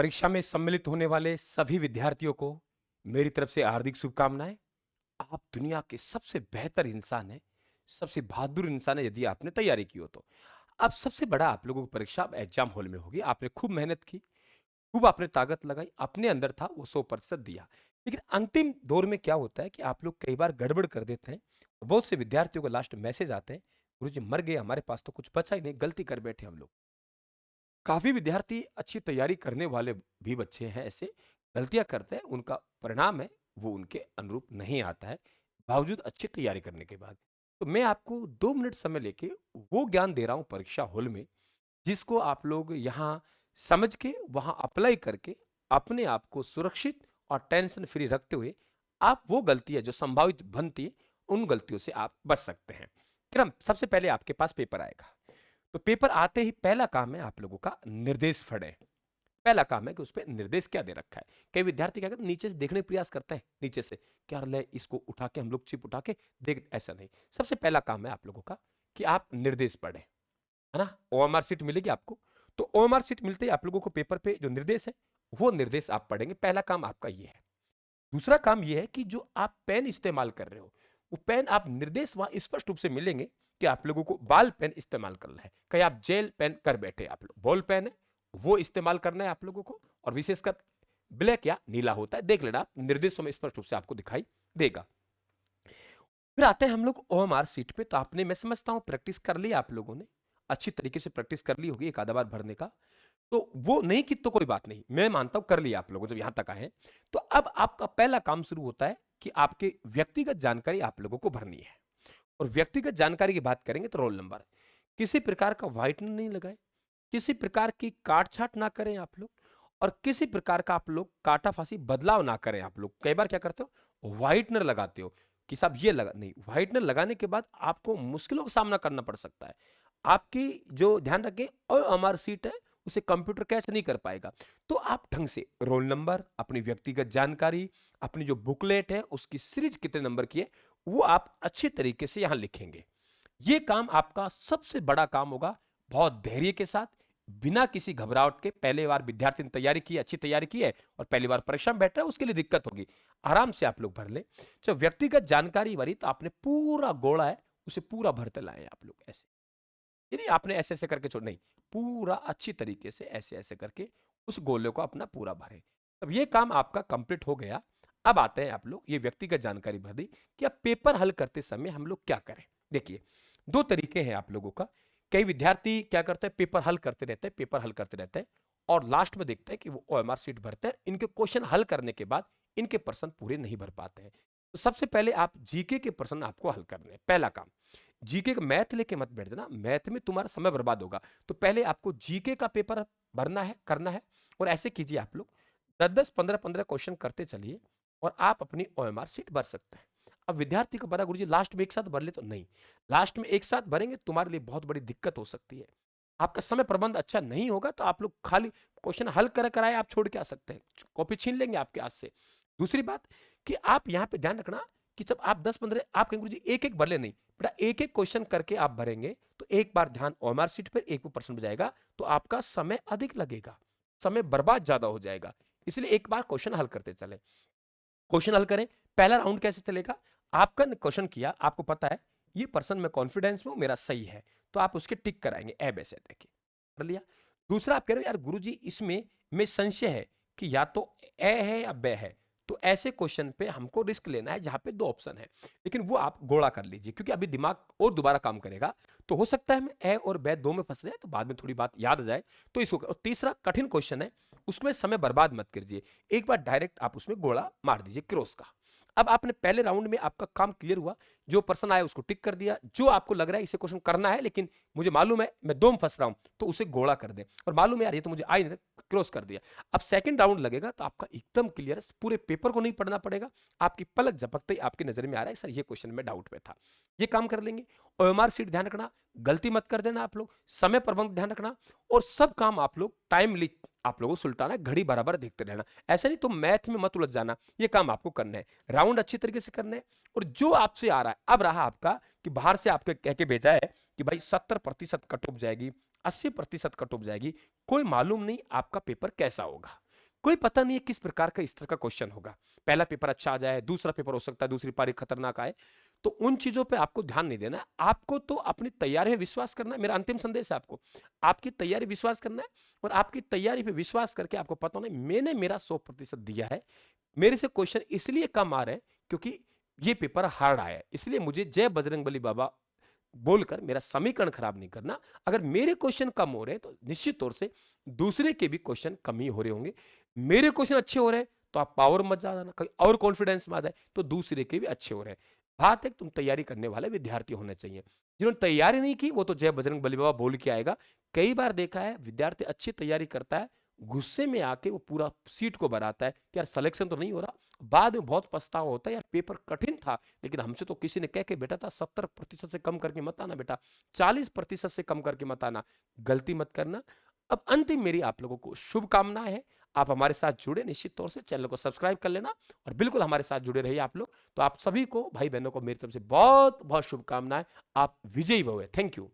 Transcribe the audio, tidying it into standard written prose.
परीक्षा में सम्मिलित होने वाले सभी विद्यार्थियों को मेरी तरफ से हार्दिक शुभकामनाएं। आप दुनिया के सबसे बेहतर इंसान हैं, सबसे बहादुर इंसान हैं यदि आपने तैयारी की हो तो। अब सबसे बड़ा आप लोगों की परीक्षा अब एग्जाम हॉल में होगी। आपने खूब मेहनत की, खूब आपने ताकत लगाई, अपने अंदर था वो 100% दिया। लेकिन अंतिम दौर में क्या होता है कि आप लोग कई बार गड़बड़ कर देते हैं। बहुत से विद्यार्थियों को लास्ट मैसेज आते हैं, गुरुजी मर गए, हमारे पास तो कुछ बचा ही नहीं, गलती कर बैठे हम लोग। काफ़ी विद्यार्थी अच्छी तैयारी करने वाले भी बच्चे हैं ऐसे, गलतियाँ करते हैं, उनका परिणाम है, वो उनके अनुरूप नहीं आता है, बावजूद अच्छी तैयारी करने के बाद। तो मैं आपको 2 मिनट समय लेके वो ज्ञान दे रहा हूँ परीक्षा हॉल में, जिसको आप लोग यहाँ समझ के, वहाँ अप्लाई करके, अपने आप को सुरक्षित और टेंशन फ्री रखते हुए, आप वो गलतियाँ जो संभावित बनती हैं, उन गलतियों से आप बच सकते हैं। क्रम सबसे पहले आपके पास पेपर आएगा। तो पेपर आते ही पहला काम है आप लोगों का निर्देश पढ़ें। पहला काम है कि उस पे निर्देश क्या दे रखा है। कई विद्यार्थी क्या करते हैं, नीचे से देखने का प्रयास करते हैं, नीचे से क्या ले इसको उठा के हम लोग चिप उठा के देख, ऐसा नहीं। सबसे पहला काम है आप लोगों का कि आप निर्देश पढ़ें, है ना। ओएमआर सीट मिलेगी आपको। तो ओएमआर सीट मिलते ही आप लोगों को पेपर पे जो निर्देश है, वो निर्देश आप पढ़ेंगे। पहला काम आपका ये है। दूसरा काम ये है कि जो आप पेन इस्तेमाल कर रहे हो, वो पेन आप निर्देश वहां स्पष्ट रूप से मिलेंगे कि आप लोगों को बॉल पेन इस्तेमाल करना है। कहीं आप जेल पेन कर बैठे, आप लोग बॉल पेन है वो इस्तेमाल करना है आप लोगों को, और विशेषकर ब्लैक या नीला होता है, देख लेना आप, निर्देशों में स्पष्ट रूप से आपको दिखाई देगा। फिर आते हैं हम लोग ओएमआर सीट पे। तो आपने, मैं समझता हूं प्रैक्टिस कर ली आप लोगों ने, अच्छी तरीके से प्रैक्टिस कर ली होगी एक आधा बार भरने का। तो वो नहीं कि तो कोई बात नहीं, मैं मानता हूं कर लिया आप लोगों जब यहां तक आए हैं। तो अब आपका पहला काम शुरू होता है कि आपके व्यक्तिगत जानकारी आप लोगों को भरनी है। और व्यक्तिगत जानकारी की बात करेंगे तो रोल नंबर, किसी प्रकार का व्हाइटनर नहीं लगाए, किसी प्रकार की काट छाट ना करें आप लोग, और किसी प्रकार का आप लोग काटा फांसी बदलाव ना करें। आप लोग कई बार क्या करते हो, व्हाइटनर लगाते हो कि साहब ये लगा नहीं, व्हाइटनर लगाने के बाद आपको मुश्किलों का सामना करना पड़ सकता है। आपकी जो ध्यान रखें, और हमारी सीट है उसे कंप्यूटर कैच नहीं कर पाएगा। तो आप ढंग से रोल नंबर, अपनी व्यक्तिगत जानकारी, अपनी जो बुकलेट है उसकी सीरीज कितने नंबर की है, वो आप अच्छे तरीके से यहां लिखेंगे। ये काम आपका सबसे बड़ा काम होगा। बहुत धैर्य के साथ, बिना किसी घबराहट के, पहले बार विद्यार्थी ने तैयारी की, अच्छी तैयारी की है और पहली बार परीक्षा में बैठ रहा है, उसके लिए दिक्कत होगी। आराम से आप लोग भर ले। जब व्यक्तिगत जानकारी भरी तो आपने पूरा गोला है उसे पूरा भरते लाए आप लोग, ऐसे यानी आपने ऐसे ऐसे करके छोड़ नहीं, पूरा अच्छी तरीके से ऐसे ऐसे करके उस गोले को अपना पूरा भरे। अब ये काम आपका कंप्लीट हो गया। अब आते हैं आप लोग, ये व्यक्तिगत जानकारी भर दी कि अब पेपर हल करते समय हम लोग क्या करें। देखिए, दो तरीके हैं आप लोगों का। कई विद्यार्थी क्या करते हैं, पेपर हल करते रहते हैं, पेपर हल करते रहते हैं, और लास्ट में देखते हैं कि वो ओएमआर सीट भरते हैं। इनके क्वेश्चन हल करने के बाद इनके प्रश्न पूरे नहीं भर पाते हैं। तो सबसे पहले आप जीके के प्रश्न आपको हल करने हैं, पहला काम। जीके का मैथ लेके मत बैठ जाना, मैथ में तुम्हारा समय बर्बाद होगा। तो पहले आपको जीके का पेपर भरना है, करना है। और ऐसे कीजिए आप लोग, 10-10, 15-15 क्वेश्चन करते चलिए, और आप अपनी ओएमआर सीट भर सकते हैं। अब विद्यार्थी को पता, गुरुजी लास्ट में एक साथ भर ले, तो नहीं, लास्ट में एक साथ भरेंगे तुम्हारे लिए बहुत बड़ी दिक्कत हो सकती है। आपका समय प्रबंध अच्छा नहीं होगा, तो आप लोग खाली क्वेश्चन हल कर कराए आप छोड़ के आ सकते हैं, कॉपी छीन लेंगे आपके हाथ से। दूसरी बात कि आप यहाँ पे ध्यान रखना कि जब आप 10-15 आप कहेंगे गुरुजी एक एक भर ले, नहीं बेटा, एक एक क्वेश्चन करके आप भरेंगे तो एक बार ध्यान ओएमआर सीट पर एक प्रश्न बजाएगा, तो आपका समय अधिक लगेगा, समय बर्बाद ज्यादा हो जाएगा। इसलिए एक बार क्वेश्चन हल करते चले, क्वेश्चन हल करें। पहला राउंड कैसे चलेगा, आपका क्वेश्चन किया, आपको पता है ये पर्सन में कॉन्फिडेंस में मेरा सही है, तो आप उसके टिक कराएंगे, ए वैसे देखिए कर लिया। दूसरा आप कह रहे हो यार गुरुजी इसमें में संशय है कि या तो ए है या बे है, तो ऐसे क्वेश्चन पे हमको रिस्क लेना है जहां पे दो ऑप्शन है, लेकिन वो आप गोला कर लीजिए, क्योंकि अभी दिमाग और दोबारा काम करेगा। तो हो सकता है हम ए और बे दो में फंस रहे हैं, तो बाद में थोड़ी बात याद आ जाए तो इसको। और तीसरा कठिन क्वेश्चन है, उसमें समय बर्बाद मत कीजिए, एक बार डायरेक्ट आप उसमें गोला मार दीजिए क्रॉस का। अब आपने पहले राउंड में आपका काम क्लियर हुआ, जो पर्सन आया उसको टिक कर दिया, जो आपको लग रहा है इसे क्वेश्चन करना है लेकिन मुझे मालूम है मैं दो में फंस रहा हूं, तो उसे गोला कर दे, और मालूम है यार ये तो मुझे आ ही नहीं रहा, क्रॉस कर दिया। अब सेकंड राउंड लगेगा तो आपका एकदम क्लियर है, पूरे पेपर को नहीं पढ़ना पड़ेगा, आपकी पलक झपकते ही आपकी नजर में आ रहा है सर ये क्वेश्चन में डाउट में था। ये काम कर लेंगे। ओएमआर सीट ध्यान रखना, गलती मत कर देना आप लोग, समय प्रबंध ध्यान रखना, और सब काम आप लोग टाइमली आप लोगों को सुलटाना है, घड़ी बराबर देखते रहना। ऐसा नहीं तो मैथ में मत उलझ जाना, ये काम आपको करना है, राउंड अच्छी तरीके से करना है। और जो आपसे आ रहा है, अब रहा आपका कि बाहर से आपके कह के भेजा है कि भाई 70% कट ऑफ जाएगी, 80% कट ऑफ जाएगी, कोई मालूम नहीं आपका पेपर कैसा होगा। कोई पता नहीं है किस प्रकार का इस तरह का क्वेश्चन होगा। पहला पेपर अच्छा आ जाए, दूसरा पेपर हो सकता है दूसरी पारी खतरनाक आए। तो उन चीज़ों पे आपको ध्यान नहीं देना है। आपको तो अपनी तैयारी में विश्वास करना है। मेरा अंतिम संदेश है आपको। आपकी तैयारी विश्वास करना है और आपकी तैयारी पे विश्वास करके आपको पता होना है मैंने मेरा 100% दिया है। मेरे से क्वेश्चन इसलिए कम आ रहे हैं क्योंकि ये पेपर हार्ड आया है। इसलिए मुझे जय बजरंगबली बाबा बोलकर मेरा समीकरण खराब नहीं करना। अगर मेरे क्वेश्चन कम हो रहे हैं तो निश्चित तौर से दूसरे के भी क्वेश्चन कम ही हो रहे होंगे। मेरे क्वेश्चन अच्छे हो रहे हैं तो आप पावर मत ज्यादा कहीं और कॉन्फिडेंस में आ जाए तो दूसरे के भी अच्छे हो रहे हैं। बात है तुम तैयारी करने वाले विद्यार्थी होने चाहिए। जिन्होंने तैयारी नहीं की वो तो जय बजरंग बली बाबा बोल के आएगा। कई बार देखा है विद्यार्थी अच्छी तैयारी करता है, गुस्से में आके वो पूरा सीट को बनाता है कि यार सिलेक्शन तो नहीं हो रहा, बाद में बहुत पछतावा होता है यार पेपर कठिन था लेकिन हमसे तो किसी ने कह के बेटा था 70% से कम करके मत आना बेटा, 40% से कम करके मत आना, गलती मत करना। अब अंतिम मेरी आप लोगों को शुभकामनाएं है। आप हमारे साथ जुड़े, निश्चित तौर से चैनल को सब्सक्राइब कर लेना और बिल्कुल हमारे साथ जुड़े रहिए आप लोग। तो आप सभी को भाई बहनों को मेरी तरफ से बहुत बहुत शुभकामनाएं। आप विजयी भव। Thank you.